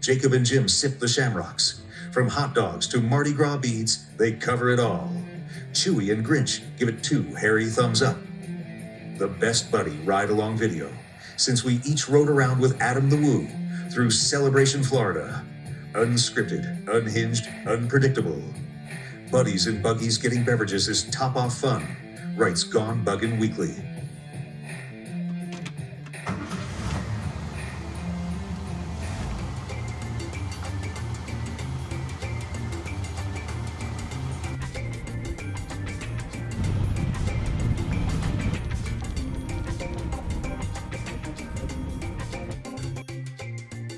Jacob and Jim sip the shamrocks. From hot dogs to Mardi Gras beads, they cover it all. Chewy and Grinch give it 2 hairy thumbs up. The best buddy ride-along video, since we each rode around with Adam the Woo through Celebration, Florida. Unscripted, unhinged, unpredictable. Buddies and Buggies getting beverages is top-off fun, writes Gone Buggin' Weekly.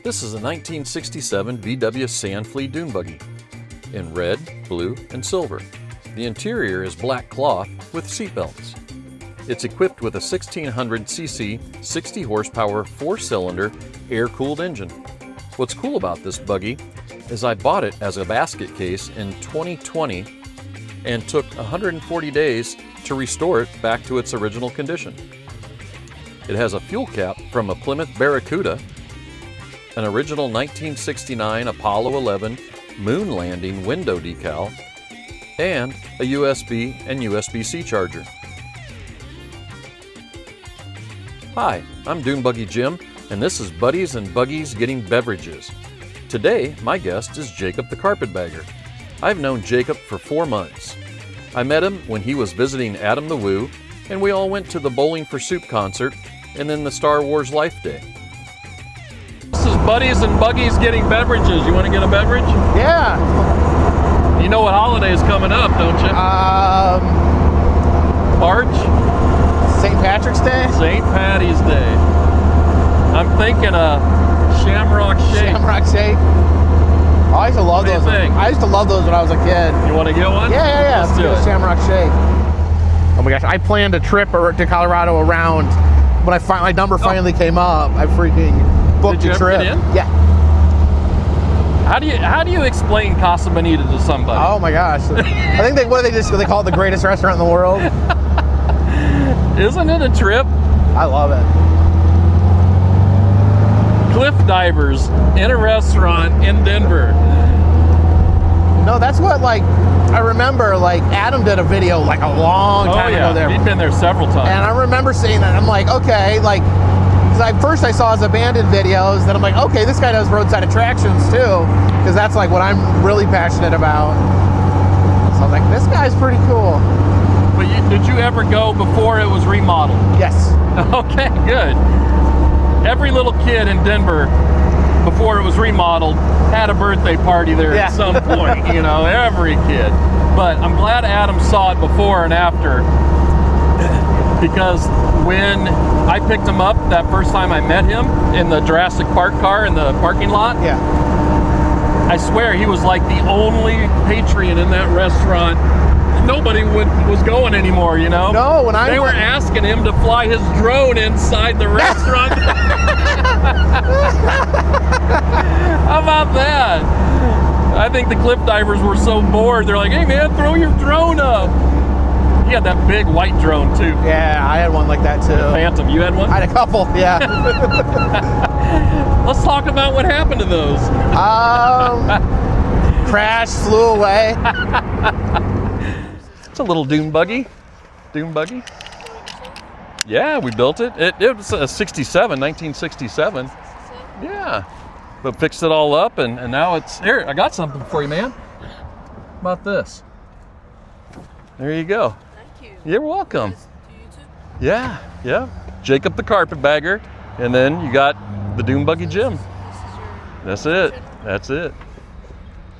This is a 1967 VW Sandflea Dune Buggy in red, blue, and silver. The interior is black cloth with seatbelts. It's equipped with a 1600cc, 60 horsepower, 4-cylinder, air-cooled engine. What's cool about this buggy is I bought it as a basket case in 2020 and took 140 days to restore it back to its original condition. It has a fuel cap from a Plymouth Barracuda, an original 1969 Apollo 11 moon landing window decal, and a USB and USB-C charger. Hi, I'm Dune Buggy Jim, and this is Buddies and Buggies Getting Beverages. Today, my guest is Jacob the Carpetbagger. I've known Jacob for 4 months. I met him when he was visiting Adam the Woo, and we all went to the Bowling for Soup concert and then the Star Wars Life Day. This is Buddies and Buggies Getting Beverages. You want to get a beverage? Yeah. You know what holiday is coming up, don't you? March? St. Patrick's Day? St. Patty's Day. I'm thinking a Shamrock Shake. Shamrock Shake. Oh, I used to love those. I used to love those when I was a kid. You want to get one? Yeah. Let's do it. Shamrock Shake. Oh my gosh, I planned a trip to Colorado around when my number finally came up. I freaking booked Did you a ever trip. get in? Yeah. How do you explain Casa Bonita to somebody? Oh my gosh. I think they call it the greatest restaurant in the world. Isn't it a trip? I love it. Cliff divers in a restaurant in Denver. No, that's what I remember Adam did a video a long time ago there. He'd been there several times. And I remember seeing that. I'm like, okay, because first I saw his abandoned videos, then I'm like, okay, this guy does roadside attractions too, because that's what I'm really passionate about. So I was like, this guy's pretty cool. But did you ever go before it was remodeled? Yes. Okay, good. Every little kid in Denver, before it was remodeled, had a birthday party there at some point, every kid. But I'm glad Adam saw it before and after, because when I picked him up that first time I met him in the Jurassic Park car in the parking lot, I swear he was like the only patron in that restaurant. Nobody was going anymore, No, they were asking him to fly his drone inside the restaurant. How about that? I think the cliff divers were so bored. They're like, hey man, throw your drone up. He had that big white drone too. Yeah, I had one like that too. The Phantom, you had one? I had a couple, yeah. Let's talk about what happened to those. Crashed, flew away. It's a little Dune Buggy. Dune Buggy? Yeah, we built it. It was a 1967. Yeah. But fixed it all up and now it's... Here, I got something for you, man. How about this? There you go. Thank you. You're welcome. To you too? Yeah. Jacob the Carpetbagger. And then you got the Dune Buggy Jim. This is your... That's it.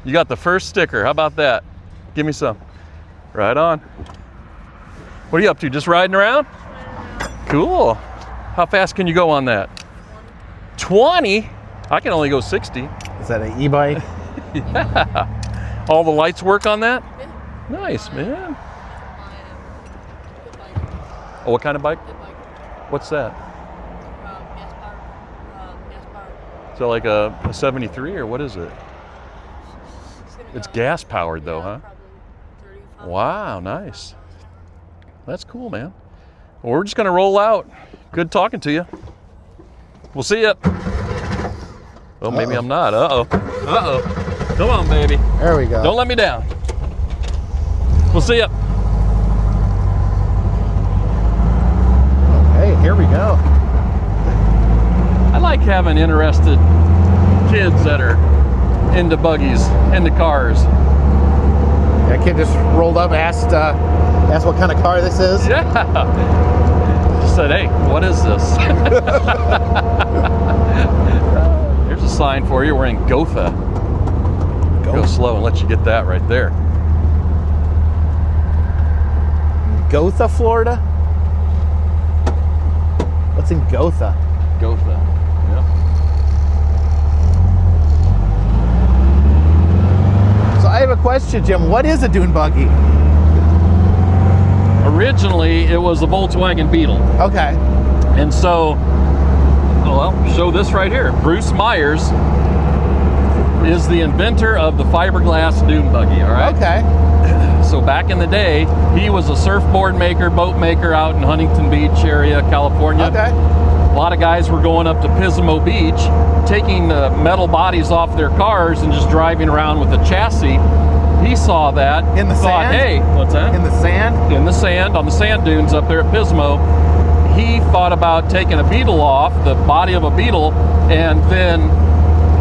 You got the first sticker. How about that? Give me some. Right on. What are you up to? Just riding around? Cool. How fast can you go on that? 20? I can only go 60. Is that an e-bike? Yeah. All the lights work on that? Yeah. Nice, man. My good bike. Oh, what kind of bike? Good bike. What's that? Gas powered. So like a 73 or what is it? It's gas powered though, huh? Probably 35. Wow, nice. That's cool, man. Well, we're just gonna roll out. Good talking to you. We'll see ya. Well, maybe Uh-oh. I'm not. Uh-oh. Come on, baby. There we go. Don't let me down. We'll see ya. Hey, here we go. I like having interested kids that are into buggies, into cars. That kid just rolled up, asked what kind of car this is. Yeah. Just said, hey, what is this? Here's a sign for you. We're in Gotha. Go slow and let you get that right there. Gotha, Florida? What's in Gotha? Gotha. Yep. So I have a question, Jim. What is a dune buggy? Originally, it was a Volkswagen Beetle. Okay. And so, well, show this right here. Bruce Myers is the inventor of the fiberglass dune buggy, all right? Okay. So back in the day, he was a surfboard maker, boat maker out in Huntington Beach area, California. Okay. A lot of guys were going up to Pismo Beach, taking the metal bodies off their cars and just driving around with a chassis. He saw that. In the thought, sand? hey, what's that? In the sand? In the sand, on the sand dunes up there at Pismo. He thought about taking a Beetle off, the body of a Beetle, and then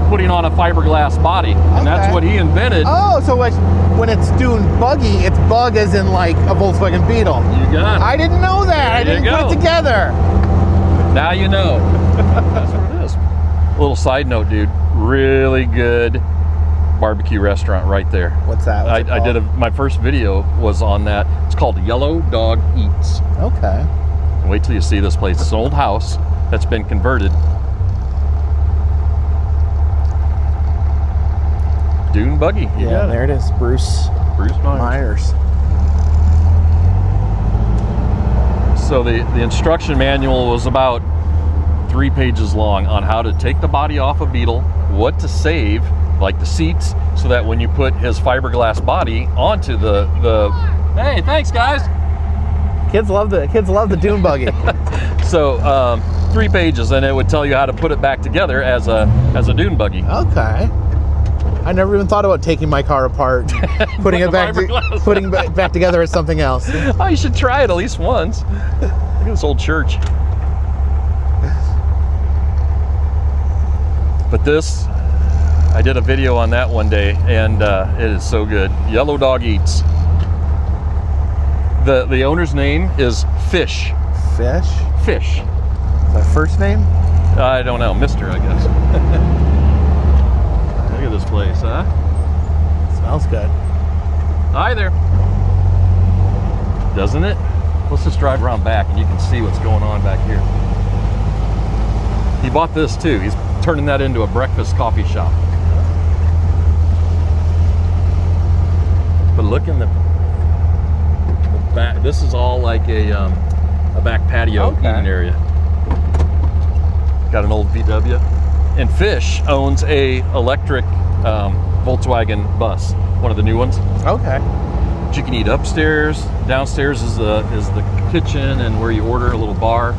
putting on a fiberglass body. And that's Okay. what he invented. Oh, so when it's dune buggy, it's bug as in like a Volkswagen Beetle. You got it. I didn't know that. I There you didn't put go. it together. Now you know. That's what it is. Little side note, dude. Really good barbecue restaurant right there. What's that? What's it I did called? my first video was on that. It's called Yellow Dog Eats. Okay. Wait till you see this place. It's an old house that's been converted. Dune Buggy. You Yeah, got it. there it is. Bruce Bruce Myers. Myers. So the instruction manual was about 3 pages long on how to take the body off a Beetle, what to save, like the seats, so that when you put his fiberglass body onto the hey, thanks guys. Kids love the dune buggy. So 3 pages, and it would tell you how to put it back together as a dune buggy. Okay. I never even thought about taking my car apart, putting it back, fiberglass. putting it back together as something else. Oh, you should try it at least once. Look at this old church. But this, I did a video on that one day, and it is so good. Yellow Dog Eats. The owner's name is Fish. Fish? Fish. Is that first name? I don't know, Mister, I guess. Look at this place, huh? Smells good. Hi there. Doesn't it? Let's just drive around back and you can see what's going on back here. He bought this too. He's turning that into a breakfast coffee shop. But look in the back. This is all like a back patio Okay. eating area. Got an old VW. And Fish owns a electric Volkswagen bus, one of the new ones. Okay. But you can eat upstairs. Downstairs is the kitchen and where you order a little bar.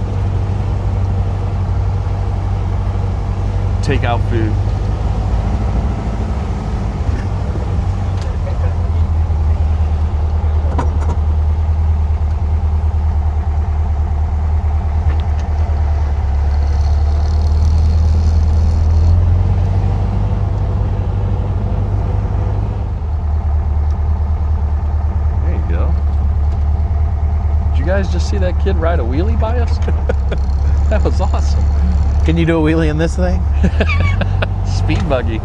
Take out food. There you go. Did you guys just see that kid ride a wheelie by us? That was awesome. Can you do a wheelie in this thing? Speed buggy.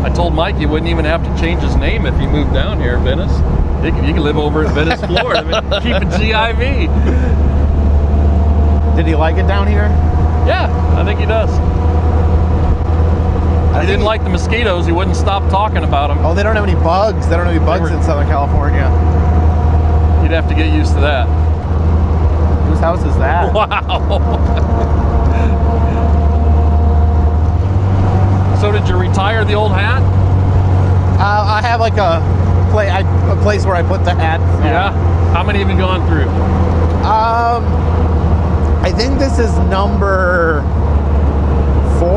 I told Mike he wouldn't even have to change his name if he moved down here, Venice. He can live over at Venice, Florida. I mean, keep it GIV. Did he like it down here? Yeah, I think he does. He didn't like the mosquitoes. He wouldn't stop talking about them. Oh, they don't have any bugs. They don't have any bugs in Southern California. He'd have to get used to that. Whose house is that? Wow. So did you retire the old hat? I have like a place where I put the hat. Yeah. How many have you gone through? I think this is number 4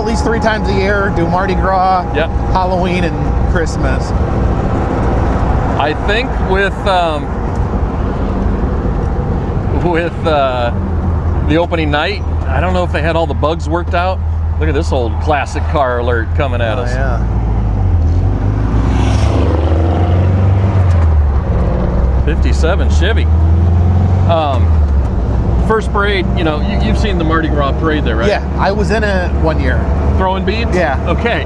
at least 3 times a year. Do Mardi Gras, Yep. Halloween, and Christmas. I think with the opening night, I don't know if they had all the bugs worked out. Look at this old classic car alert coming at us. Yeah. 57 Chevy. First parade, you know, you've seen the Mardi Gras parade there, right? Yeah, I was in it one year. Throwing beads? Yeah. Okay.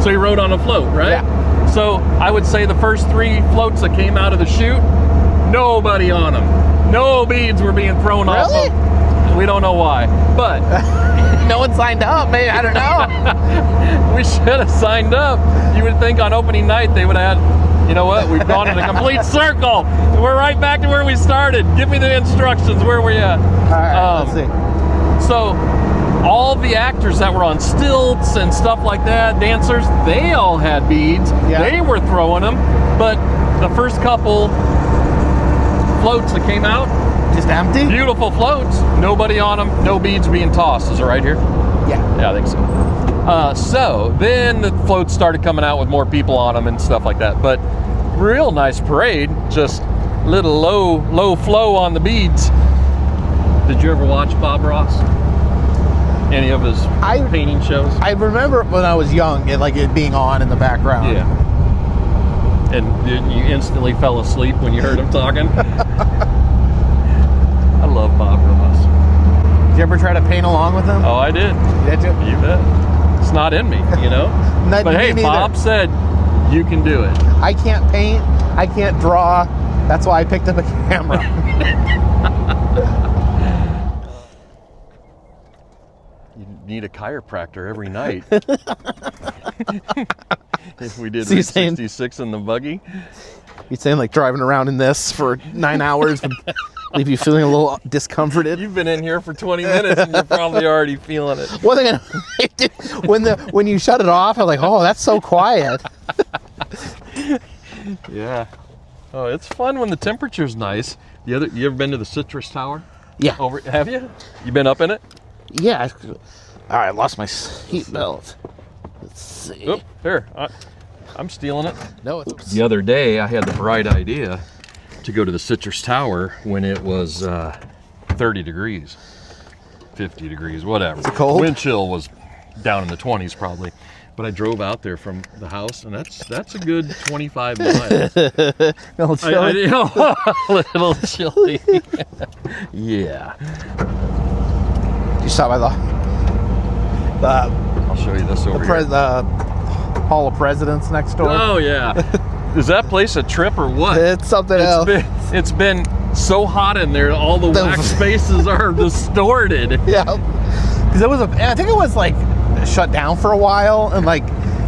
So you rode on a float, right? Yeah. So I would say the first 3 floats that came out of the chute, nobody on them. No beads were being thrown off Really? them. We don't know why. But No one signed up, maybe, I don't know. we should have signed up. You would think on opening night they would have had, you know what, we've gone in a complete circle. We're right back to where we started. Give me the instructions. Where were you at? All right, let's see. So all the actors that were on stilts and stuff like that, dancers, they all had beads. Yeah. They were throwing them. But the first couple floats that came out, Just empty? beautiful floats, nobody on them, no beads being tossed. Is it right here? Yeah. Yeah, I think so. So then the floats started coming out with more people on them and stuff like that. But real nice parade, just little low flow on the beads. Did you ever watch Bob Ross? Any of his painting shows? I remember when I was young, it being on in the background. Yeah. And you instantly fell asleep when you heard him talking? I love Bob Ross. Did you ever try to paint along with him? Oh, I did. Did you? You bet. It's not in me, you know? Not But me hey, neither. Bob said you can do it. I can't paint. I can't draw. That's why I picked up a camera. You need a chiropractor every night. If we did So you're Route saying- 66 in the buggy. You're saying like driving around in this for 9 hours would leave you feeling a little discomforted? You've been in here for 20 minutes and you're probably already feeling it. One thing when you shut it off, I'm like, oh, that's so quiet. Yeah. Oh, it's fun when the temperature's nice. You ever been to the Citrus Tower? Yeah. Have you? You been up in it? Yeah. All right, I lost my seat belt. Let's see. Oop, here. I'm stealing it. No, it's The other day, I had the bright idea to go to the Citrus Tower when it was 30 degrees, 50 degrees, whatever. Is it cold? Wind chill was down in the 20s probably. But I drove out there from the house, and that's a good 25 miles. no, chilly. A little chilly. Yeah. You saw by the I'll show you this over here. Hall of Presidents next door. Oh, yeah. Is that place a trip or what? It's something else. It's been so hot in there, all the wax spaces are distorted. Yeah, because I think it was like shut down for a while, and like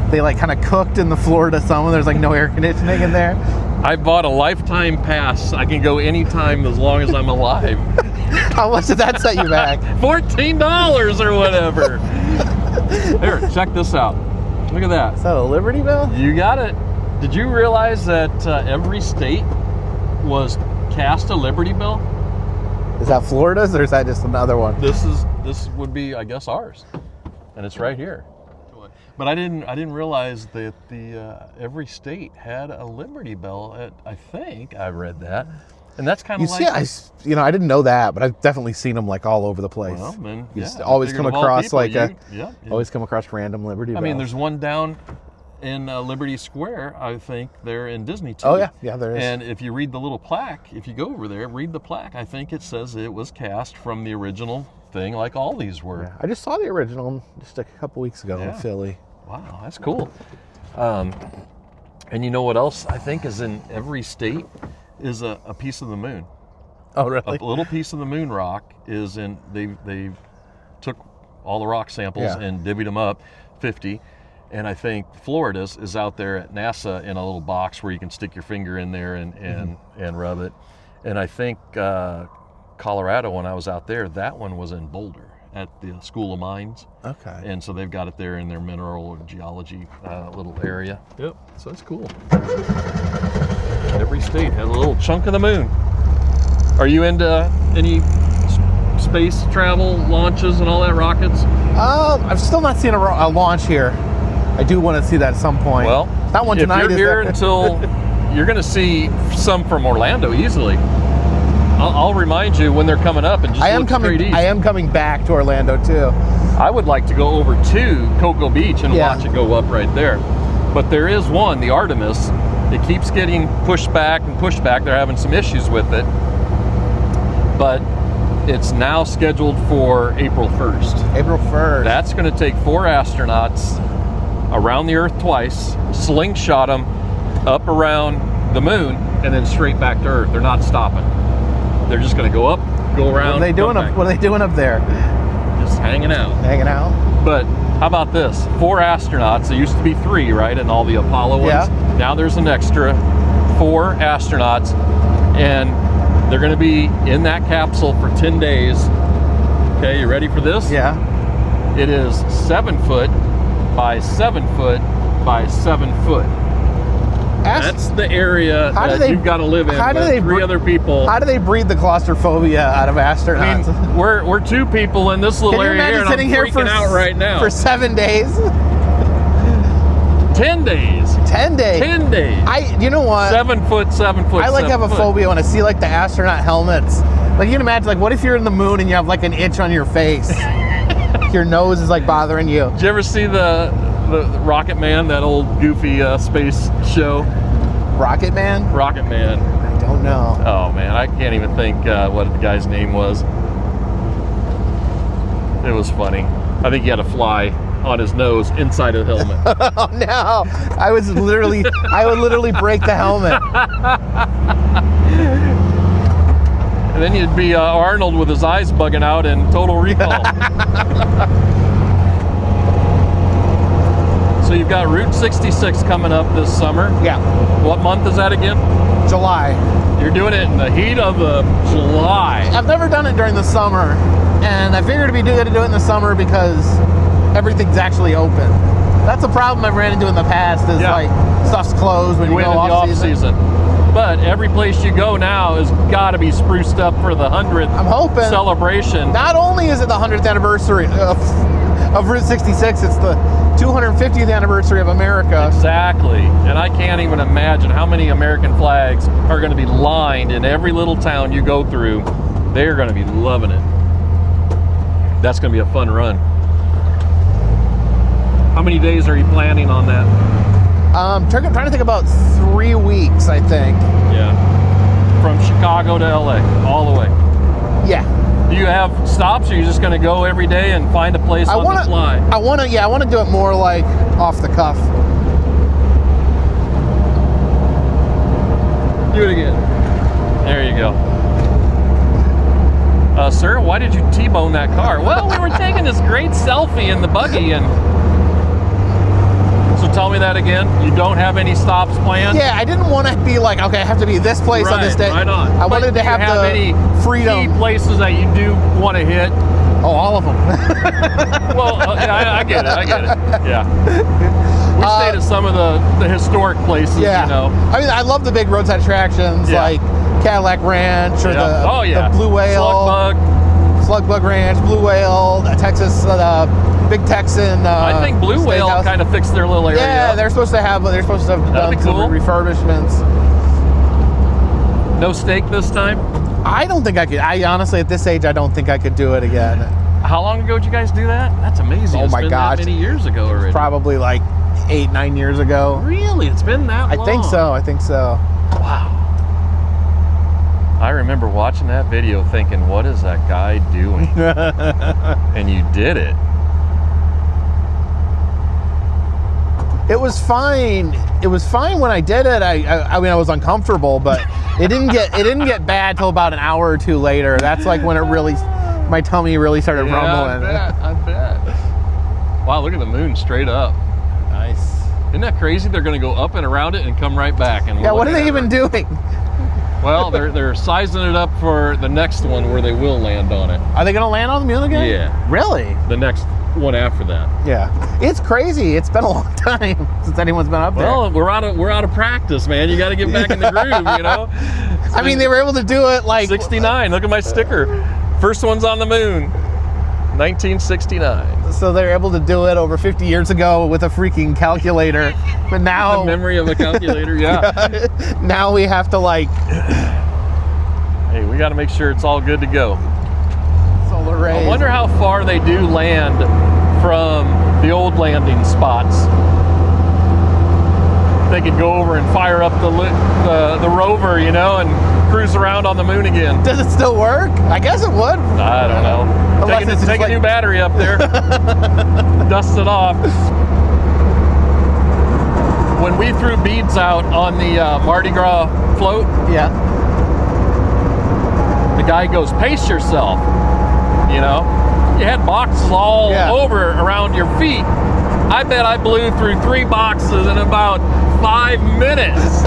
they like kind of cooked in the Florida sun. There's like no air conditioning in there. I bought a lifetime pass. I can go anytime as long as I'm alive. How much did that set you back? $14 or whatever. Here, check this out. Look at that. Is that a Liberty Bell? You got it. Did you realize that every state was cast a Liberty Bell? Is that Florida's or is that just another one? This would be, I guess, ours, and it's right here. But I didn't realize that every state had a Liberty Bell. I think I read that, and that's kind of like. I didn't know that, but I've definitely seen them like all over the place. Well, man, You yeah, just always figured come of all across people, always come across random Liberty Bells. I mean, there's one down in Liberty Square, I think, there in Disney too. Oh yeah, there is. And if you read the little plaque, if you go over there, read the plaque. I think it says it was cast from the original thing, like all these were. Yeah, I just saw the original just a couple weeks ago in Yeah. Philly. Wow, that's cool. And you know what else I think is in every state is a piece of the moon. Oh really? A little piece of the moon rock is in. They took all the rock samples and divvied them up, 50. And I think Florida's is out there at NASA in a little box where you can stick your finger in there and rub it. And I think Colorado, when I was out there, that one was in Boulder at the School of Mines. Okay. And so they've got it there in their mineral or geology little area. Yep, so that's cool. Every state has a little chunk of the moon. Are you into any space travel launches and all that rockets? I've still not seen a launch here. I do want to see that at some point. Well, that one tonight if you're here until you're going to see some from Orlando easily. I'll remind you when they're coming up and just I am look coming. straight east. I am coming back to Orlando too. I would like to go over to Cocoa Beach and watch it go up right there. But there is one, the Artemis. It keeps getting pushed back and pushed back. They're having some issues with it. But it's now scheduled for April 1st. April 1st. That's going to take 4 astronauts around the Earth twice, slingshot them up around the moon, and then straight back to Earth. They're not stopping. They're just going to go up, go around. What are they doing up? What are they doing up there? Just hanging out. Hanging out. But how about this? 4 astronauts. There used to be 3, right, in all the Apollo ones. Yeah. Now there's an extra 4 astronauts, and they're going to be in that capsule for 10 days. Okay, you ready for this? Yeah. It is 7 foot by 7 foot by 7 foot. That's the area that you've got to live in with 3 other people. How do they breed the claustrophobia out of astronauts? I mean, we're 2 people in this little area here, and I'm freaking out right now. For 7 days? 10 days. 10 days. 10 days. You know what? 7 foot, 7 foot. I like have a phobia when I see like the astronaut helmets. Like you can imagine, like what if you're in the moon and you have like an itch on your face? Your nose is like bothering you. Did you ever see the Rocket Man, that old goofy space show? Rocket Man? Rocket Man. I don't know. Oh man, I can't even think what the guy's name was. It was funny. I think he had a fly on his nose inside of the helmet. Oh no! I would literally break the helmet. And then you'd be Arnold with his eyes bugging out in Total Recall. So you've got Route 66 coming up this summer. Yeah. What month is that again? July. You're doing it in the heat of the July. I've never done it during the summer, and I figured it'd be good to do it in the summer because everything's actually open. That's a problem I've ran into in the past. Is like stuff's closed when you go off season. But every place you go now has got to be spruced up for the 100th I'm hoping celebration. Not only is it the 100th anniversary of Route 66, it's the 250th anniversary of America. Exactly. And I can't even imagine how many American flags are going to be lined in every little town you go through. They're going to be loving it. That's going to be a fun run. How many days are you planning on that? Trying to think about 3 weeks, I think. Yeah. From Chicago to LA, all the way. Yeah. Do you have stops, or are you just going to go every day and find a place on the fly? I want to do it more like off the cuff. Do it again. There you go. Sir, why did you T-bone that car? Well, we were taking this great selfie in the buggy, and so tell me that again. You don't have any stops planned? Yeah, I didn't want to be like, okay, I have to be this place on this day. Right on. I wanted to have the any freedom. Key places that you do want to hit? Oh, all of them. Well, I get it. Yeah. We stayed at some of the historic places, yeah. you know. I mean, I love the big roadside attractions like Cadillac Ranch or the Blue Whale. Slug Bug Ranch, Blue Whale, Texas, Big Texan. I think Blue Whale kind of fixed their little area. Yeah, they're supposed to have done some refurbishments. No steak this time? I don't think I could. I honestly, at this age, I don't think I could do it again. How long ago did you guys do that? That's amazing. Oh my gosh. That many years ago already. Probably like 8-9 years ago. Really? It's been that long? I think so. Wow. I remember watching that video thinking, what is that guy doing? And you did it. It was fine. It was fine when I did it. I mean, I was uncomfortable, but it didn't get bad till about an hour or 2 later. That's like when my tummy really started rumbling. I bet. Wow, look at the moon straight up. Nice. Isn't that crazy? They're going to go up and around it and come right back. And yeah, what are they even doing? Well, they're sizing it up for the next one where they will land on it. Are they going to land on the moon again? Yeah. Really? The next one after that. Yeah. It's crazy. It's been a long time since anyone's been up there. Well, we're out of practice, man. You got to get back in the groove, you know? I mean, they were able to do it like 69. Look at my sticker. First one's on the moon, 1969. So they're able to do it over 50 years ago with a freaking calculator. But now, The memory of a calculator, yeah. now we have to like Hey, we got to make sure it's all good to go. solar rays. I wonder how far they do land from the old landing spots. They could go over and fire up the rover, you know, and cruise around on the moon again. Does it still work? I guess it would. I don't know. Unless it's just Take like- a new battery up there, dust it off. When we threw beads out on the Mardi Gras float, Yeah. the guy goes, pace yourself. You know, you had boxes all Yeah. over around your feet. I bet I blew through 3 boxes in about 5 minutes.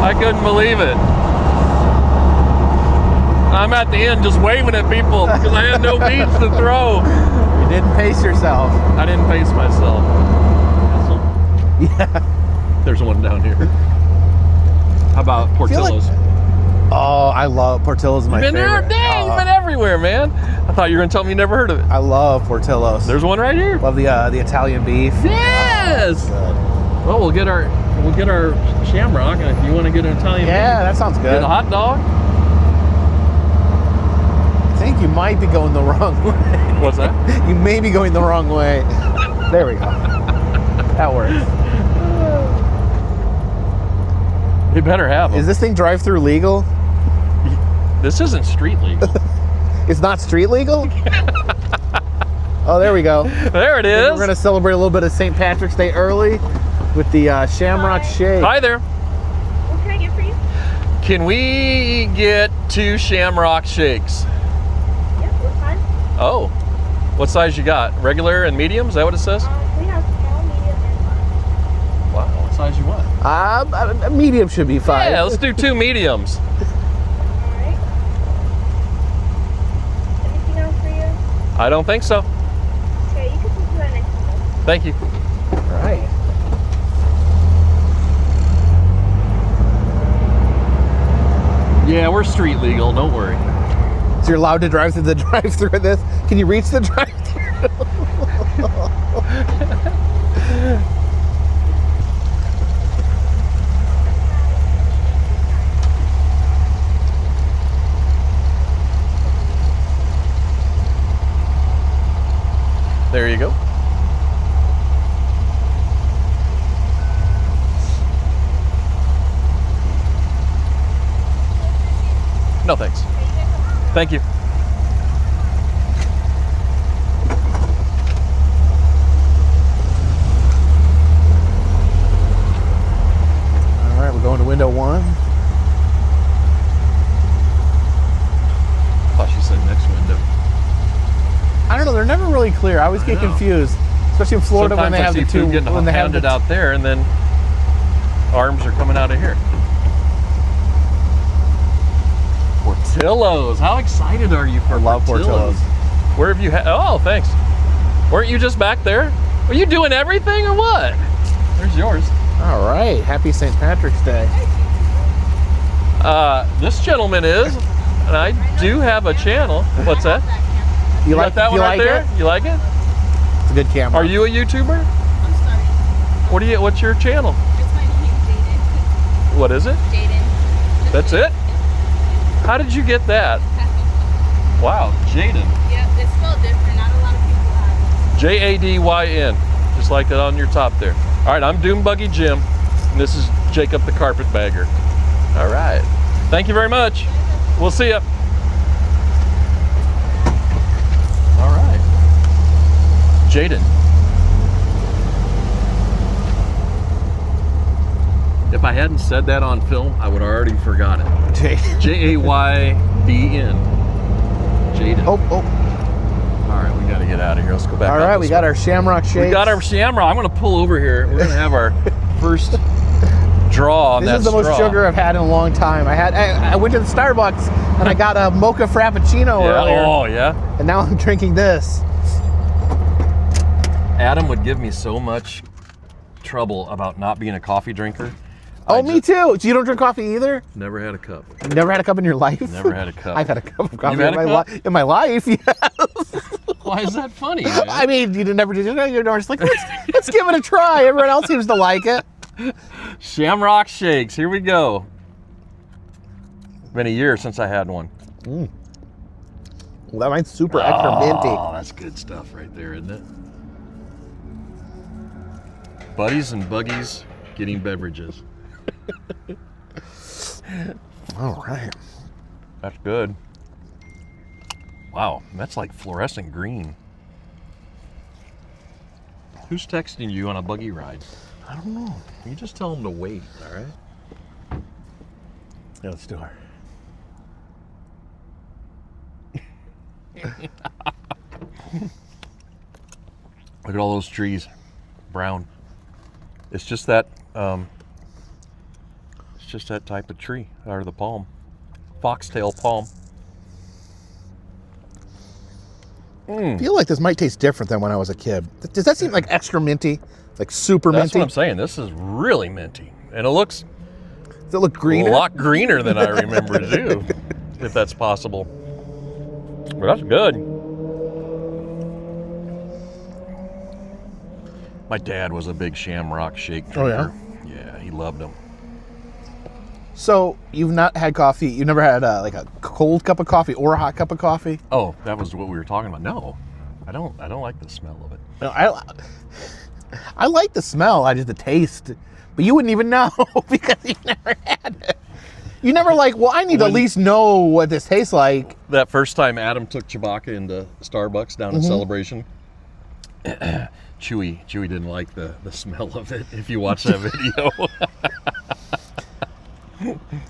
I couldn't believe it. I'm at the end just waving at people because I had no beads to throw. You didn't pace yourself. I didn't pace myself. Yeah. There's one down here. How about feel like- Portillo's? Oh, I love Portillo's. My Been there? favorite. Dang, you've been everywhere, man. I thought you were gonna tell me you never heard of it. I love Portillo's. There's one right here. Love the Italian beef. Yes. Well, we'll get our shamrock, and if you want to get an Italian, Yeah, that sounds beef, good. get a hot dog. I think you might be going the wrong way. What's that? You may be going the wrong way. There we go. That works. You better have them. Is this thing drive-through legal? This isn't street legal. It's not street legal? Oh, there we go. There it We're is. going to celebrate a little bit of St. Patrick's Day early with the Shamrock Shake. Hi there. What can I get for you? Can we get 2 shamrock shakes? Yep, what size? Oh, what size you got? Regular and medium? Is that what it says? We have small, medium, and large. Wow, what size you want? A medium should be fine. Yeah, let's do 2 mediums. Alright. Anything else for you? I don't think so. Okay, you can put that next to me. Thank you. All right. Yeah, we're street legal. Don't worry. So you're allowed to drive through the drive-through of this? Can you reach the drive-through? There you go. No thanks. Thank you. All right, we're going to window 1. I thought she said next window. I don't know. They're never really clear. I always get know. confused, especially in Florida when Sometimes they I have see the 2. food getting When they have handed the out there, and then arms are coming out of here. Portillo's. How excited are you for I love Portillo's. Where have you had? Oh, thanks. Weren't you just back there? Were you doing everything or what? There's yours. All right. Happy St. Patrick's Day. This gentleman is, and I do have a channel. What's that? You got like that one you right like there? it? You like it? It's a good camera. Are you a YouTuber? I'm sorry. What's your channel? It's my name, Jaden. What is it? Jaden. That's it? How did you get that? Wow, Jaden. Yep, it's spelled different. Not a lot of people have Jadyn, just like that on your top there. All right, I'm Dune Buggy Jim, and this is Jacob the Carpetbagger. All right, thank you very much. We'll see ya. All right, Jaden. If I hadn't said that on film, I would have already forgot it. Jaydn. Jaden. Oh. All right, we got to get out of here. Let's go back. All out right, this we got way. our Shamrock Shake. We got our shamrock. I'm going to pull over here. We're going to have our first draw on This that is the most straw. sugar I've had in a long time. I went to the Starbucks and I got a mocha frappuccino Yeah. earlier, Oh, yeah. and now I'm drinking this. Adam would give me so much trouble about not being a coffee drinker. Oh, me too. So you don't drink coffee either? Never had a cup. Never had a cup in your life? Never had a cup. I've had a cup of coffee You've had a cup? in my life. Yes. Why is that funny, man? I mean, you never did. You're just like, let's give it a try. Everyone else seems to like it. Shamrock shakes. Here we go. Been a year since I had one. Well, that mine's super extra minty. Oh, that's good stuff right there, isn't it? Buddies and buggies getting beverages. All right. That's good. Wow, that's like fluorescent green. Who's texting you on a buggy ride? I don't know. You just tell them to wait, all right? Yeah, let's do her. Look at all those trees, brown. It's just that type of tree, or the palm, foxtail palm. I feel like this might taste different than when I was a kid. Does that seem like extra minty? Like super That's minty? what I'm saying. This is really minty, and it looks Does it look greener? a lot greener than I remember too, if that's possible. But that's good. My dad was a big Shamrock Shake drinker. Oh, yeah? Yeah, he loved them. So you've not had coffee? You've never had like a cold cup of coffee or a hot cup of coffee? Oh, that was what we were talking about. No, I don't like the smell of it. No, I like the smell. I just the taste, but you wouldn't even know because you never had it. You never like. Well, I need to at least know what this tastes like. That first time Adam took Chewbacca into Starbucks down in Celebration, Chewy didn't like the smell of it. If you watch that video.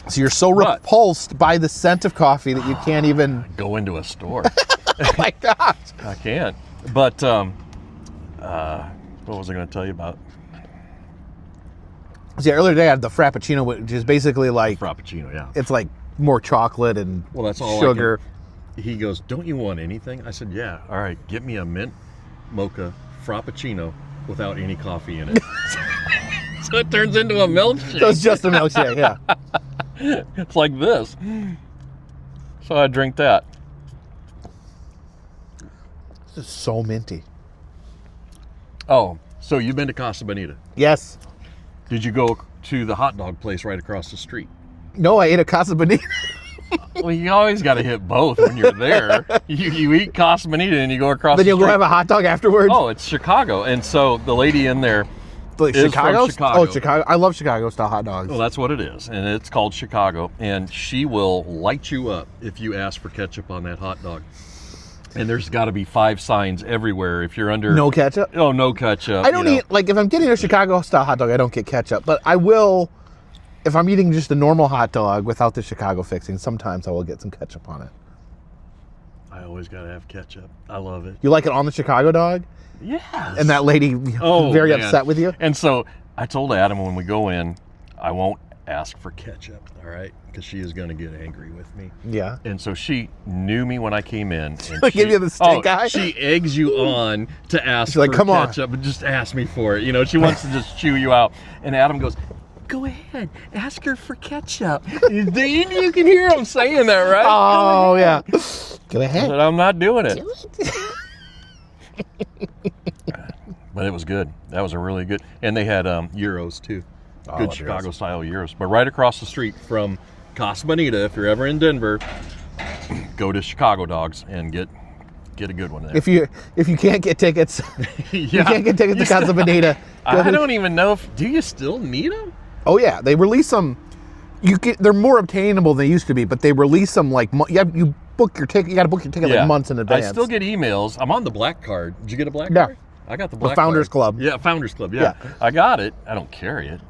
So you're so repulsed by the scent of coffee that you can't even Go into a store. Oh my gosh. I can't. But what was I going to tell you about? See, earlier today I had the Frappuccino, which is basically like Frappuccino, yeah. it's like more chocolate and Well, that's all. sugar. He goes, "Don't you want anything?" I said, "Yeah." All right, get me a mint mocha Frappuccino without any coffee in it. So it turns into a milkshake. So it's just a milkshake, yeah. It's like this. So I drink that. This is so minty. Oh, so you've been to Casa Bonita. Yes. Did you go to the hot dog place right across the street? No, I ate a Casa Bonita. Well, you always got to hit both when you're there. You eat Casa Bonita and you go across Then the you'll street. go have a hot dog afterwards. Oh, it's Chicago. And so the lady in there Like is Chicago? from Chicago. Oh, Chicago. I love Chicago style hot dogs. Well, that's what it is. And it's called Chicago. And she will light you up if you ask for ketchup on that hot dog. And there's got to be 5 signs everywhere if you're under... No ketchup? Oh, no ketchup. I don't eat, like, if I'm getting a Chicago style hot dog, I don't get ketchup. But I will, if I'm eating just a normal hot dog without the Chicago fixing, sometimes I will get some ketchup on it. I always got to have ketchup. I love it. You like it on the Chicago dog? Yes. And that lady very man. upset with you? And so I told Adam when we go in, I won't ask for ketchup, all right? Because she is going to get angry with me. Yeah. And so she knew me when I came in. And Give you the stink eye? She eggs you on to ask She's like, for "Come on." ketchup, but just ask me for it. You know, she wants to just chew you out. And Adam goes, "Go ahead, ask her for ketchup." you can hear him saying that, right? Oh, yeah. Go I ahead. said, "I'm not doing it." But it was good. That was a really good. And they had gyros too. Oh, I Good love Chicago gyros. style gyros. But right across the street from Casa Bonita, if you're ever in Denver, go to Chicago Dogs and get a good one there. If you can't get tickets, you can't get tickets to Casa Bonita. I don't even know if, do you still need them? Oh yeah, they release them. They're more obtainable than they used to be, but they release them like you book your ticket. You got to book your ticket like months in advance. I still get emails. I'm on the black card. Did you get a black Yeah. card? I got the black Founders card. Club. Yeah, Founders Club. Yeah. Yeah. I got it. I don't carry it.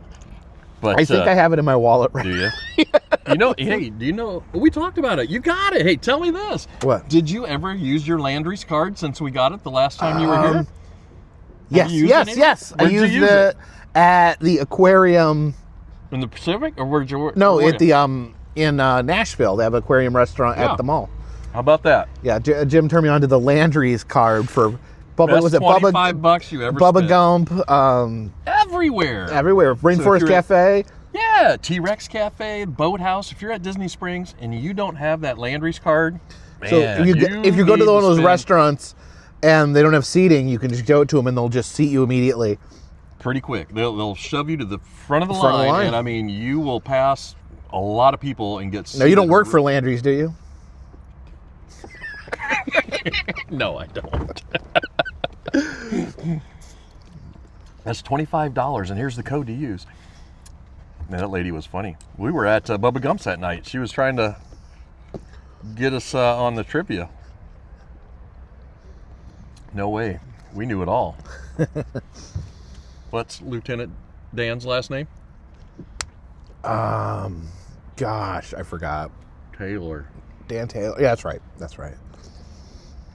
But I think I have it in my wallet right do you? You know, hey, do you know, we talked about it. You got it. Hey, tell me this. What? Did you ever use your Landry's card since we got it the last time you were here? Yes, you used yes, it? yes. I Where'd you used use it at the aquarium. In the Pacific? Or where'd you No, where at the in Nashville. They have an aquarium restaurant Yeah. at the mall. How about that? Yeah, Jim turned me on to the Landry's card for Bubba. Best Was it $25 you ever Bubba spent. Gump? Everywhere. Everywhere. if Rainforest you're- Cafe. Yeah, T-Rex Cafe, Boathouse. If you're at Disney Springs and you don't have that Landry's card, man, So if you go to need one of those spend restaurants and they don't have seating, you can just go to them and they'll just seat you immediately. pretty quick. They'll shove you to the front of the Front of the line, line. and I mean, you will pass a lot of people and get. No, you don't seated. work for Landry's, do you? No, I don't. That's $25, and here's the code to use. Man, that lady was funny. We were at Bubba Gump's that night. She was trying to get us on the trivia. No way. We knew it all. What's Lieutenant Dan's last name? Gosh, I forgot. Taylor. Dan Taylor. Yeah, that's right. That's right.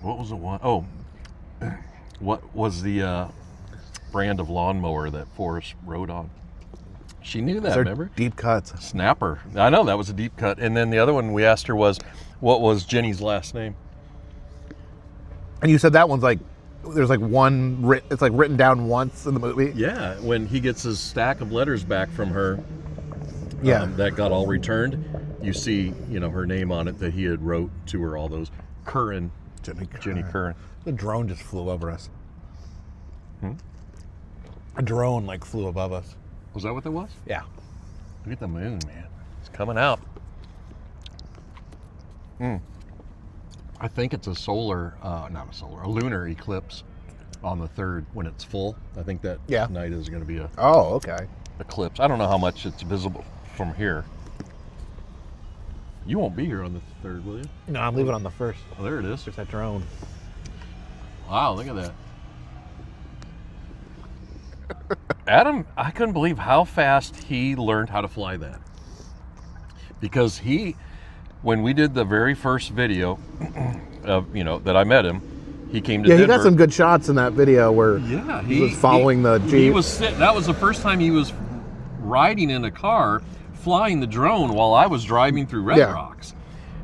What was the one? Oh, what was the brand of lawnmower that Forrest rode on? She knew that, They're remember? deep cuts. Snapper. I know, that was a deep cut. And then the other one we asked her was, what was Jenny's last name? And you said that one's like, there's like one, it's like written down once in the movie. Yeah, when he gets his stack of letters back from her, Yeah. that got all returned, you see, her name on it that he had wrote to her all those. Jenny Curran. The drone just flew over us. A drone like flew above us. Was that what that was? Yeah. Look at the moon, man. It's coming out. I think it's a lunar eclipse on the 3rd when it's full. I think that night is going to be a Oh, okay. eclipse. I don't know how much it's visible from here. You won't be here on the 3rd, will you? No, I'm leaving on the 1st. Oh, there it is. There's that drone. Wow, look at that. Adam, I couldn't believe how fast he learned how to fly that. Because when we did the very first video of, that I met him, he came to Denver. He got some good shots in that video where he was following the Jeep. That was the first time he was riding in a car, flying the drone while I was driving through Red Rocks.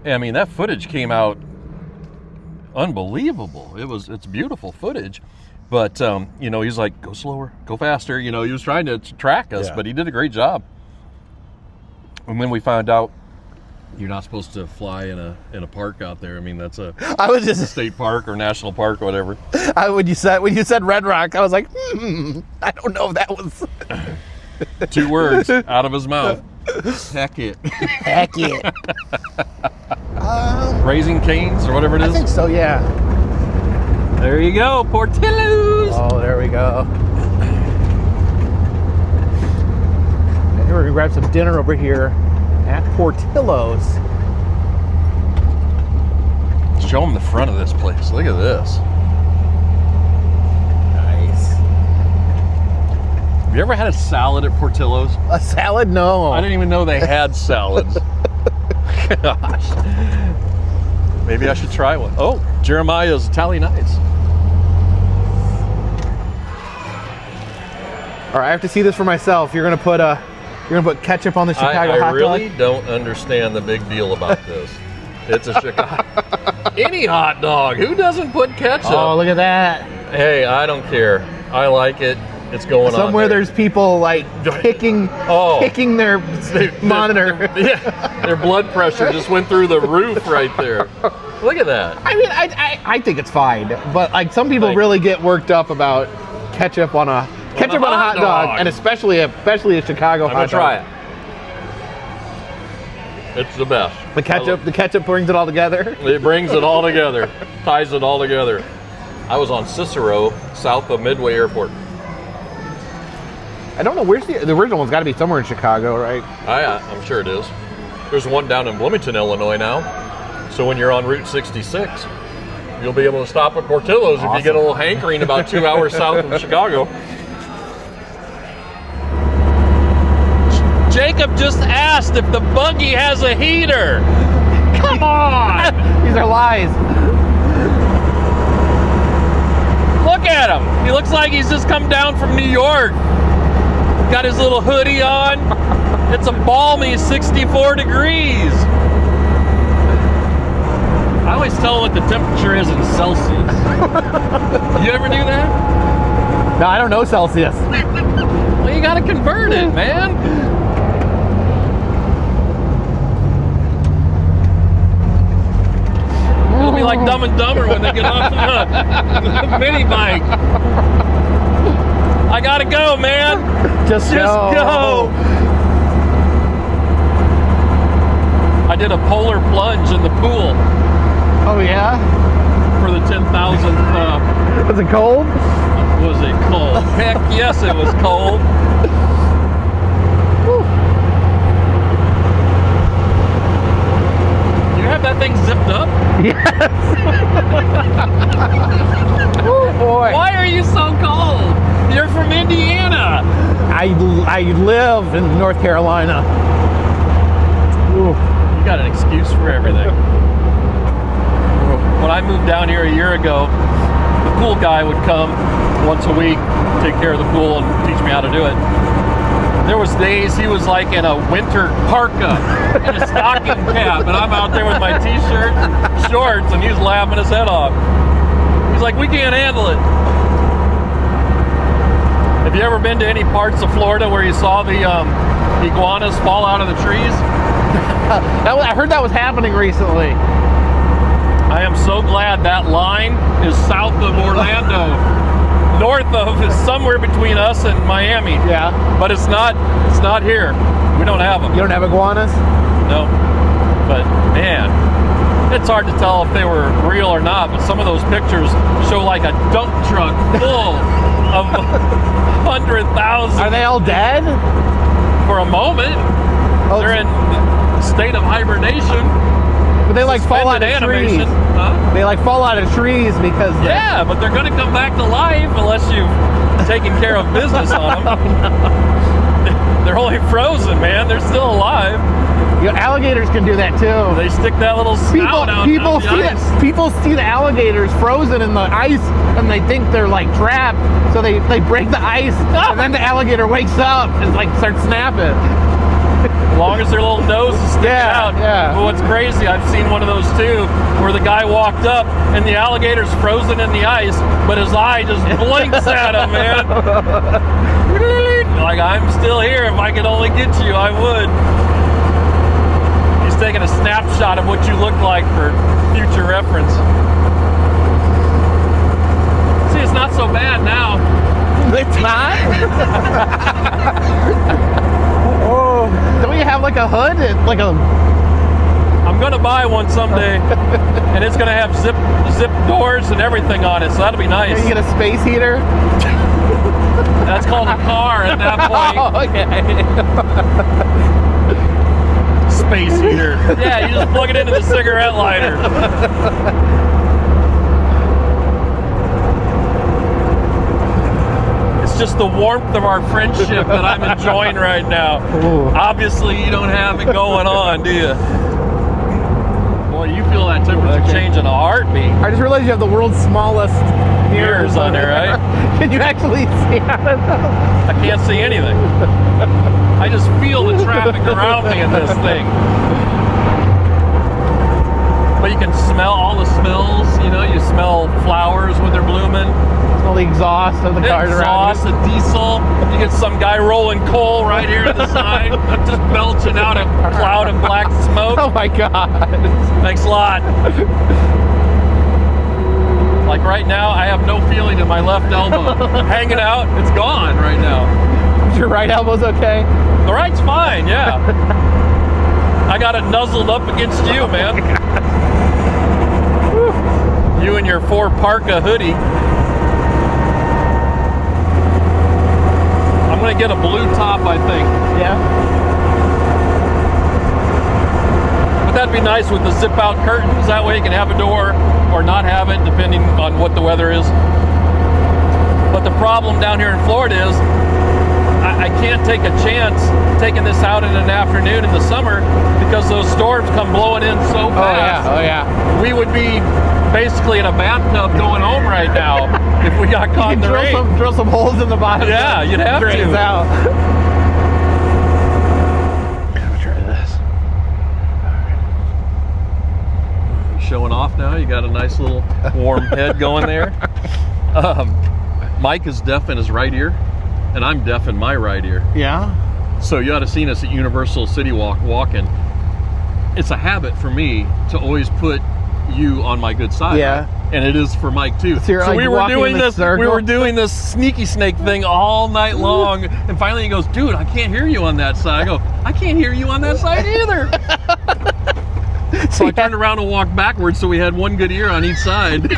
I mean, that footage came out unbelievable. It's beautiful footage. But, he's like, go slower, go faster. He was trying to track us, but he did a great job. And when we found out you're not supposed to fly in a park out there, I mean, that's a state park or national park or whatever. When you said Red Rock, I was like, I don't know if that was 2 words out of his mouth. Heck it. Heck it. Raising Cane's or whatever it is. I think so, yeah. There you go, Portillo's. Oh, there we go. And we're gonna grab some dinner over here at Portillo's. Show them the front of this place. Look at this. Nice. Have you ever had a salad at Portillo's? A salad? No. I didn't even know they had salads. Gosh. Maybe I should try one. Oh, Jeremiah's Italian Nights. All right, I have to see this for myself. You're gonna put ketchup on the Chicago hot dog. I really don't understand the big deal about this. It's a Chicago. Any hot dog. Who doesn't put ketchup? Oh, look at that. Hey, I don't care. I like it. It's going on. Somewhere there's people like kicking their monitor. Their blood pressure just went through the roof right there. Look at that. I mean, I think it's fine, but like some people really get worked up about ketchup on a hot dog, and especially a Chicago hot dog. I'm gonna try it. It's the best. The ketchup brings it all together. It brings it all together, ties it all together. I was on Cicero, south of Midway Airport. I don't know, where's the original one's got to be somewhere in Chicago, right? I'm sure it is. There's one down in Bloomington, Illinois now. So when you're on Route 66, you'll be able to stop at Portillo's if you get a little hankering about 2 hours south of Chicago. Jacob just asked if the buggy has a heater. Come on! These are lies. Look at him. He looks like he's just come down from New York. Got his little hoodie on. It's a balmy 64 degrees. I always tell him what the temperature is in Celsius. You ever do that? No, I don't know Celsius. Well, you gotta convert it, man. like Dumb and Dumber when they get off the mini bike. I gotta go, man. Just go. I did a polar plunge in the pool Oh yeah. for the 10,000th. Was it cold? Was it cold? Heck yes, it was cold. You have that thing zipped up? Yes. Oh boy. Why are you so cold? You're from Indiana. I live in North Carolina. Ooh. You got an excuse for everything. When I moved down here a year ago, the pool guy would come once a week, take care of the pool and teach me how to do it. There was days he was like in a winter parka and a stocking cap, and I'm out there with my t-shirt and shorts, and he's laughing his head off. He's like, we can't handle it. Have you ever been to any parts of Florida where you saw the iguanas fall out of the trees? I heard that was happening recently. I am so glad that line is south of Orlando. North of is somewhere between us and Miami. Yeah. But it's not here. We don't have them. You don't have iguanas? No. But man, it's hard to tell if they were real or not, but some of those pictures show like a dump truck full of 100,000. Are they all dead? For a moment. Oh, They're in a state of hibernation. But they like fall out of Suspended trees. animation. Huh? They like fall out of trees because Yeah, but they're going to come back to life unless you've taken care of business on them. They're only frozen, man. They're still alive. you know, alligators can do that too. They stick that little snout out People the see ice. people see the alligators frozen in the ice and they think they're like trapped, so they break the ice and then the alligator wakes up and like starts snapping. As long as their little nose is sticking out. Yeah. But what's crazy, I've seen one of those too, where the guy walked up and the alligator's frozen in the ice, but his eye just blinks at him, man. Like, I'm still here. If I could only get you, I would. He's taking a snapshot of what you look like for future reference. See, it's not so bad now. It's not? Oh, don't you have like a hood? Like a... I'm gonna buy one someday, and it's gonna have zip doors and everything on it, so that'll be nice. You get a space heater? That's called a car at that point. Oh, okay. Space heater. Yeah, you just plug it into the cigarette lighter. It's just the warmth of our friendship that I'm enjoying right now. Ooh. Obviously, you don't have it going on, do you? Boy, you feel that temperature change in a heartbeat. I just realized you have the world's smallest Mirrors on there, right? Can you actually see it? I can't see anything. I just feel the traffic around me in this thing. But you can smell all the smells, you know, you smell flowers when they're blooming. Smell the exhaust of the cars around Exhaust, the diesel. You get some guy rolling coal right here to the side, just belching out a cloud of black you. smoke. Oh my God. Thanks a lot. Like right now, I have no feeling in my left elbow. Hanging out, it's gone right now. Your right elbow's okay? The right's fine, yeah. I got it nuzzled up against you, man. You and your 4 parka hoodie. I'm gonna get a blue top, I think. Yeah. But that'd be nice with the zip out curtains. That way you can have a door or not have it, depending on what the weather is. But the problem down here in Florida is I can't take a chance taking this out in an afternoon in the summer because those storms come blowing in so fast. Oh yeah. We would be basically in a bathtub going home right now if we got caught in the rain. Drill some holes in the bottom. Yeah, you'd have to. Drains out. I'm gonna try this. Showing off now. You got a nice little warm head going there. Mike is deaf in his right ear, and I'm deaf in my right ear. Yeah. So you ought to have seen us at Universal City Walk walking. It's a habit for me to always put you on my good side. Yeah. Right? And it is for Mike too. So you're, like, we were walking doing in a this. We circle? were doing this sneaky snake thing all night long, and finally he goes, "Dude, I can't hear you on that side." I go, "I can't hear you on that side either." So I turned around and walked backwards, so we had one good ear on each side.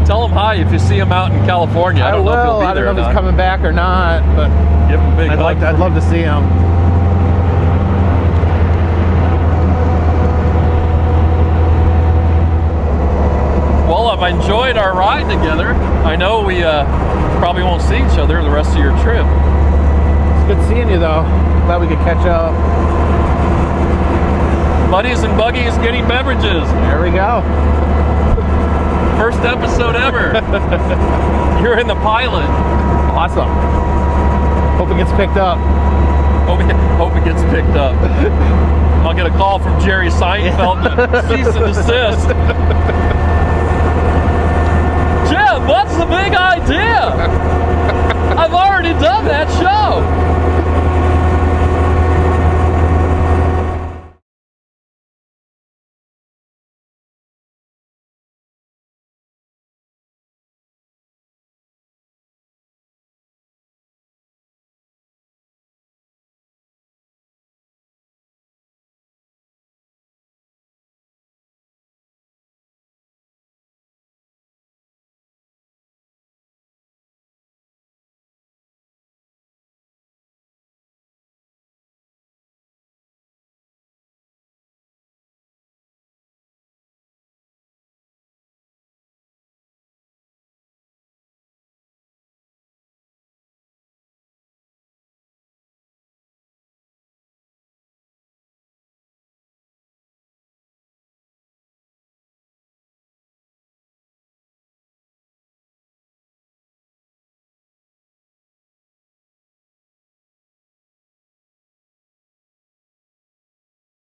Tell him hi if you see him out in California. I don't know if he'll be I don't there know or if he's not. coming back or not, but Give him a big hug. I'd love to see him. Well, I've enjoyed our ride together. I know we probably won't see each other the rest of your trip. It's good seeing you, though. Glad we could catch up. Buddies and Buggies getting beverages. There we go. First episode ever. You're in the pilot. Awesome. Hope it gets picked up. Hope it gets picked up. I'll get a call from Jerry Seinfeld to cease and desist. Jim, what's the big